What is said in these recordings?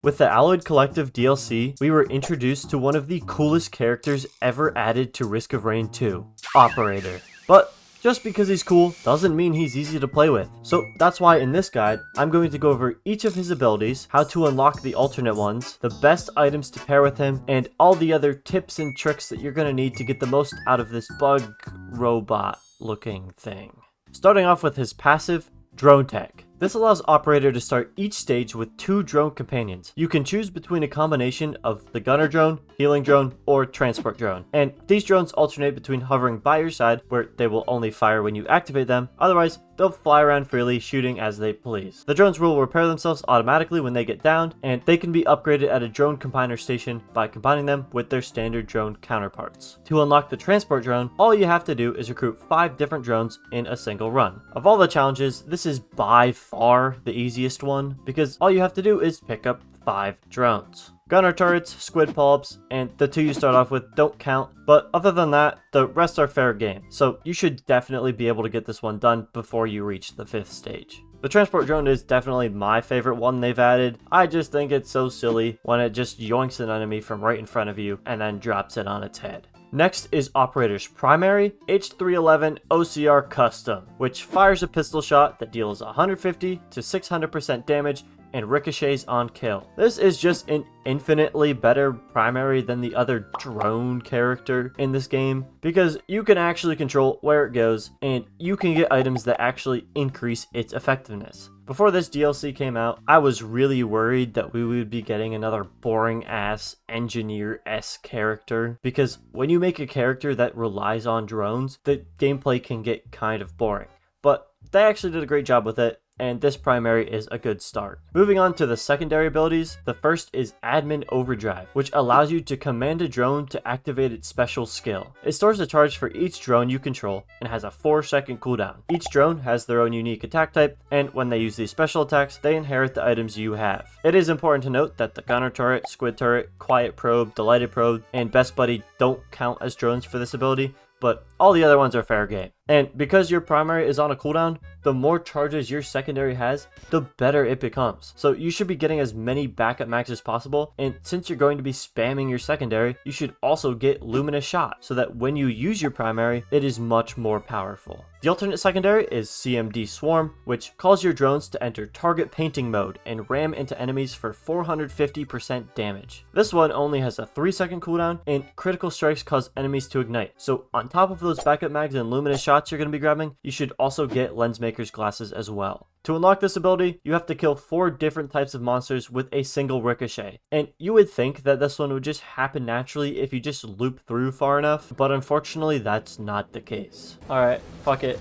With the Alloyed Collective DLC, we were introduced to one of the coolest characters ever added to Risk of Rain 2, Operator. But just because he's cool doesn't mean he's easy to play with. So that's why in this guide, I'm going to go over each of his abilities, how to unlock the alternate ones, the best items to pair with him, and all the other tips and tricks that you're going to need to get the most out of this bug robot looking thing. Starting off with his passive, Drone Tech. This allows Operator to start each stage with 2 drone companions. You can choose between a combination of the gunner drone, healing drone, or transport drone. And these drones alternate between hovering by your side, where they will only fire when you activate them. Otherwise, they'll fly around freely, shooting as they please. The drones will repair themselves automatically when they get downed, and they can be upgraded at a drone combiner station by combining them with their standard drone counterparts. To unlock the transport drone, all you have to do is recruit 5 different drones in a single run. Of all the challenges, this is by far the easiest one, because all you have to do is pick up 5 drones. Gunner turrets, squid polyps, and the 2 you start off with don't count, but other than that, the rest are fair game, so you should definitely be able to get this one done before you reach the 5th stage. The transport drone is definitely my favorite one they've added. I just think it's so silly when it just yoinks an enemy from right in front of you and then drops it on its head. Next is Operator's primary, H311 OCR Custom, which fires a pistol shot that deals 150 to 600% damage and ricochets on kill. This is just an infinitely better primary than the other drone character in this game, because you can actually control where it goes and you can get items that actually increase its effectiveness. Before this DLC came out, I was really worried that we would be getting another boring ass engineer-esque character, because when you make a character that relies on drones, the gameplay can get kind of boring. But they actually did a great job with it, and this primary is a good start. Moving on to the secondary abilities, the first is Admin Overdrive, which allows you to command a drone to activate its special skill. It stores a charge for each drone you control and has a 4-second cooldown. Each drone has their own unique attack type, and when they use these special attacks, they inherit the items you have. It is important to note that the Gunner Turret, Squid Turret, Quiet Probe, Delighted Probe, and Best Buddy don't count as drones for this ability, but all the other ones are fair game. And because your primary is on a cooldown, the more charges your secondary has, the better it becomes. So you should be getting as many backup mags as possible, and since you're going to be spamming your secondary, you should also get Luminous Shot, so that when you use your primary, it is much more powerful. The alternate secondary is CMD-SWARM, which calls your drones to enter target painting mode and ram into enemies for 450% damage. This one only has a 3-second cooldown, and critical strikes cause enemies to ignite. So on top of those backup mags and luminous shots you're going to be grabbing, you should also get Lensmaker's glasses as well. To unlock this ability, you have to kill 4 different types of monsters with a single ricochet. And you would think that this one would just happen naturally if you just loop through far enough, but unfortunately that's not the case. Alright, fuck it.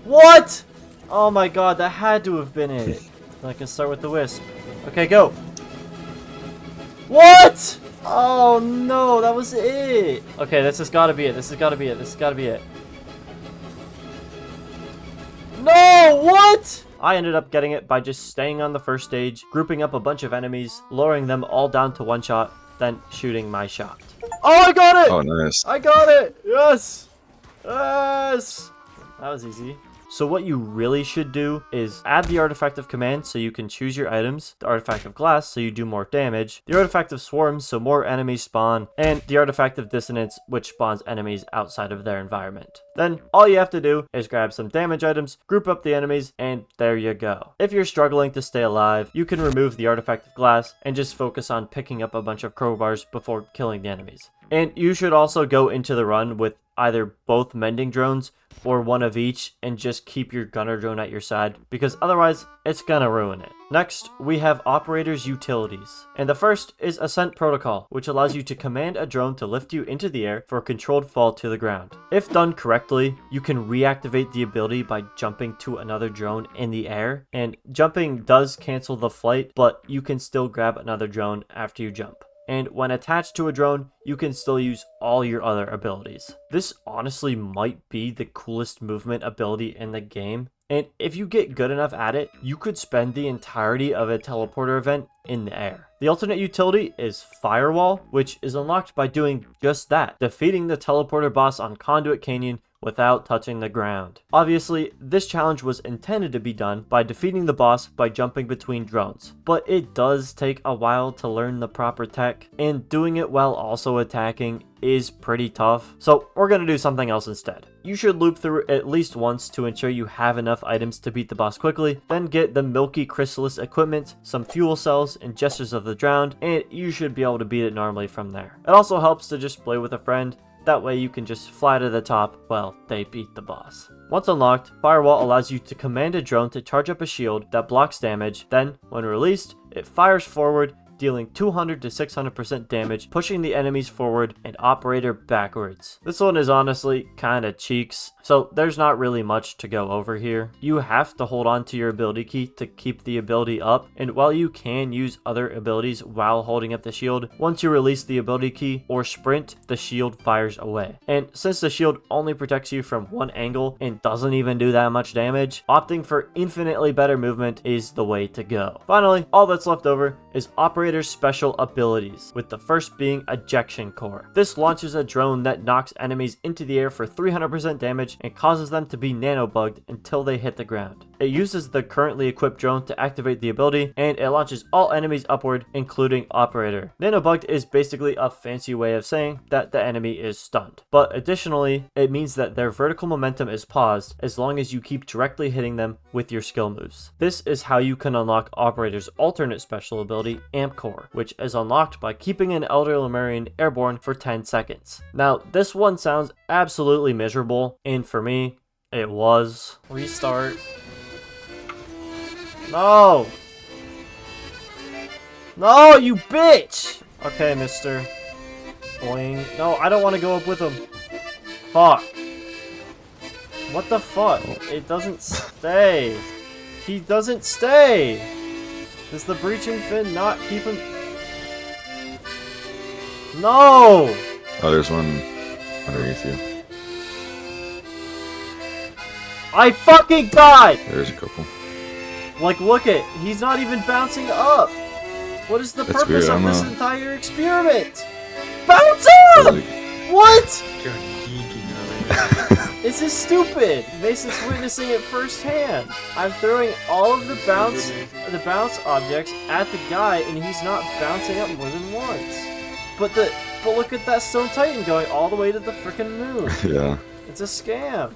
What? Oh my god, that had to have been it. I can start with the Wisp. Okay, go. What? Oh no, that was it. Okay, this has gotta be it. This has gotta be it. This has gotta be it. No, what? I ended up getting it by just staying on the first stage, grouping up a bunch of enemies, lowering them all down to 1 shot, then shooting my shot. Oh, I got it! Oh, nice. I got it! Yes! Yes! That was easy. So what you really should do is add the Artifact of Command so you can choose your items, the Artifact of Glass so you do more damage, the Artifact of Swarms so more enemies spawn, and the Artifact of Dissonance which spawns enemies outside of their environment. Then all you have to do is grab some damage items, group up the enemies, and there you go. If you're struggling to stay alive, you can remove the Artifact of Glass and just focus on picking up a bunch of crowbars before killing the enemies. And you should also go into the run with either both mending drones or one of each and just keep your gunner drone at your side, because otherwise it's gonna ruin it. Next, we have Operator's Utilities. And the first is Ascent Protocol, which allows you to command a drone to lift you into the air for a controlled fall to the ground. If done correctly, you can reactivate the ability by jumping to another drone in the air, and jumping does cancel the flight, but you can still grab another drone after you jump. And when attached to a drone, you can still use all your other abilities. This honestly might be the coolest movement ability in the game, and if you get good enough at it, you could spend the entirety of a teleporter event in the air. The alternate utility is Firewall, which is unlocked by doing just that, defeating the teleporter boss on Conduit Canyon without touching the ground. Obviously, this challenge was intended to be done by defeating the boss by jumping between drones, but it does take a while to learn the proper tech, and doing it while also attacking is pretty tough, so we're gonna do something else instead. You should loop through at least once to ensure you have enough items to beat the boss quickly, then get the Milky Chrysalis equipment, some fuel cells, and Gestures of the Drowned, and you should be able to beat it normally from there. It also helps to just play with a friend, that way you can just fly to the top while they beat the boss. Once unlocked, Firewall allows you to command a drone to charge up a shield that blocks damage, then, when released, it fires forward, dealing 200 to 600% damage, pushing the enemies forward and operator backwards. This one is honestly kinda cheeks, so there's not really much to go over here. You have to hold on to your ability key to keep the ability up, and while you can use other abilities while holding up the shield, once you release the ability key or sprint, the shield fires away. And since the shield only protects you from one angle and doesn't even do that much damage, opting for infinitely better movement is the way to go. Finally, all that's left over is operator's special abilities, with the first being Ejection Core. This launches a drone that knocks enemies into the air for 300% damage and causes them to be nanobugged until they hit the ground. It uses the currently equipped drone to activate the ability, and it launches all enemies upward, including operator. Nanobugged is basically a fancy way of saying that the enemy is stunned, but additionally, it means that their vertical momentum is paused as long as you keep directly hitting them with your skill moves. This is how you can unlock operator's alternate special ability, Amp Core, which is unlocked by keeping an Elder Lemurian airborne for 10 seconds. Now, this one sounds absolutely miserable, and for me, it was. Restart. No! No, you bitch! Okay, mister. Boing. No, I don't want to go up with him. Fuck. What the fuck? It doesn't stay. He doesn't stay! Does the breaching fin not keep him? No! Oh, there's one underneath you. I fucking died! There's a couple. Like, look it. He's not even bouncing up. What is the That's purpose weird, of I this don't know. entire experiment? Bounce up! What? You're geeking on it. This is stupid. Mason's witnessing it firsthand. I'm throwing all of the bounce objects at the guy, and he's not bouncing up more than once. But look at that Stone Titan going all the way to the frickin' moon. Yeah. It's a scam.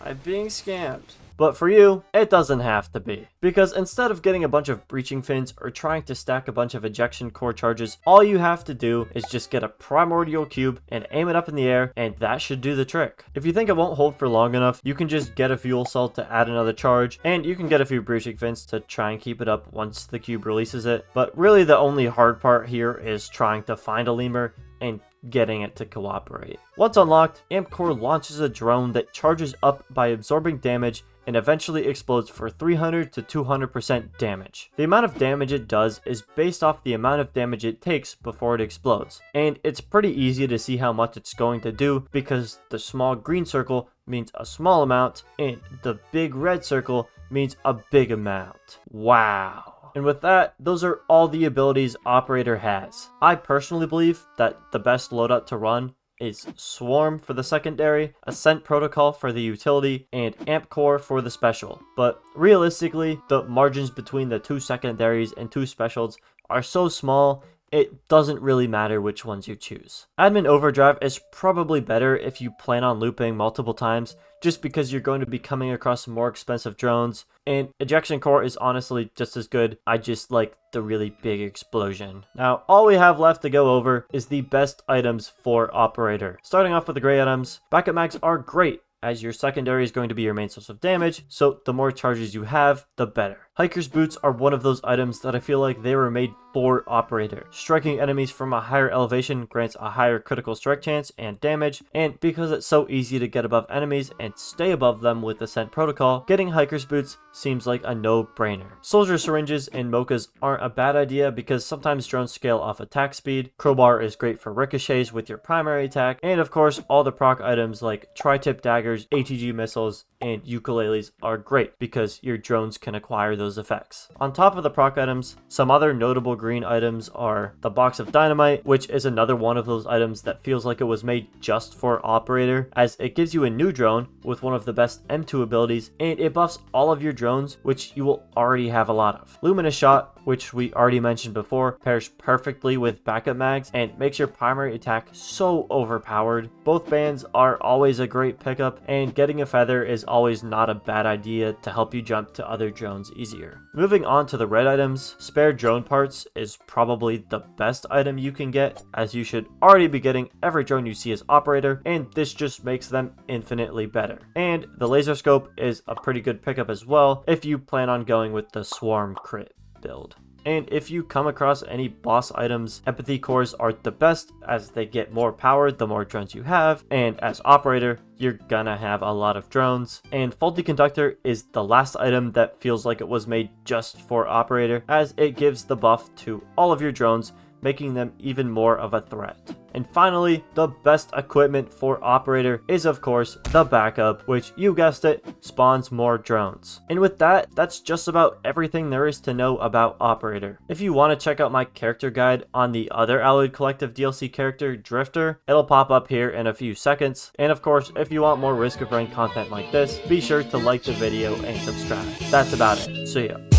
I'm being scammed. But for you, it doesn't have to be. Because instead of getting a bunch of breaching fins or trying to stack a bunch of ejection core charges, all you have to do is just get a primordial cube and aim it up in the air, and that should do the trick. If you think it won't hold for long enough, you can just get a fuel cell to add another charge, and you can get a few breaching fins to try and keep it up once the cube releases it. But really the only hard part here is trying to find a lemur and getting it to cooperate. Once unlocked, Amp Core launches a drone that charges up by absorbing damage and eventually explodes for 300 to 200% damage. The amount of damage it does is based off the amount of damage it takes before it explodes, and it's pretty easy to see how much it's going to do because the small green circle means a small amount and the big red circle means a big amount. Wow. And with that, those are all the abilities Operator has. I personally believe that the best loadout to run is Swarm for the secondary, Ascent Protocol for the utility, and Amp Core for the special. But realistically, the margins between the two secondaries and two specials are so small, it doesn't really matter which ones you choose. Admin Overdrive is probably better if you plan on looping multiple times, just because you're going to be coming across more expensive drones, and Ejection Core is honestly just as good. I just like the really big explosion. Now, all we have left to go over is the best items for Operator. Starting off with the gray items, backup mags are great, as your secondary is going to be your main source of damage, so the more charges you have, the better. Hiker's Boots are one of those items that I feel like they were made for Operator. Striking enemies from a higher elevation grants a higher critical strike chance and damage, and because it's so easy to get above enemies and stay above them with Ascent Protocol, getting Hiker's Boots seems like a no-brainer. Soldier Syringes and Mochas aren't a bad idea because sometimes drones scale off attack speed. Crowbar is great for ricochets with your primary attack, and of course all the proc items like tri-tip daggers, ATG missiles, and ukuleles are great because your drones can acquire those effects. On top of the proc items, some other notable green items are the box of dynamite, which is another one of those items that feels like it was made just for operator, as it gives you a new drone with one of the best M2 abilities, and it buffs all of your drones, which you will already have a lot of. Luminous shot, which we already mentioned before, pairs perfectly with backup mags and makes your primary attack so overpowered. Both bands are always a great pickup, and getting a feather is always not a bad idea to help you jump to other drones easier. Moving on to the red items, spare drone parts is probably the best item you can get, as you should already be getting every drone you see as operator, and this just makes them infinitely better. And the laser scope is a pretty good pickup as well if you plan on going with the swarm crit build. And if you come across any boss items, empathy cores are the best, as they get more power the more drones you have, and as operator you're gonna have a lot of drones. And faulty conductor is the last item that feels like it was made just for operator, as it gives the buff to all of your drones, making them even more of a threat. And finally, the best equipment for operator is of course the backup, which, you guessed it, spawns more drones. And with that, that's just about everything there is to know about operator. If you want to check out my character guide on the other Alloyed Collective DLC character, Drifter, it'll pop up here in a few seconds. And of course, if you want more Risk of Rain content like this, be sure to like the video and subscribe. That's about it. See ya.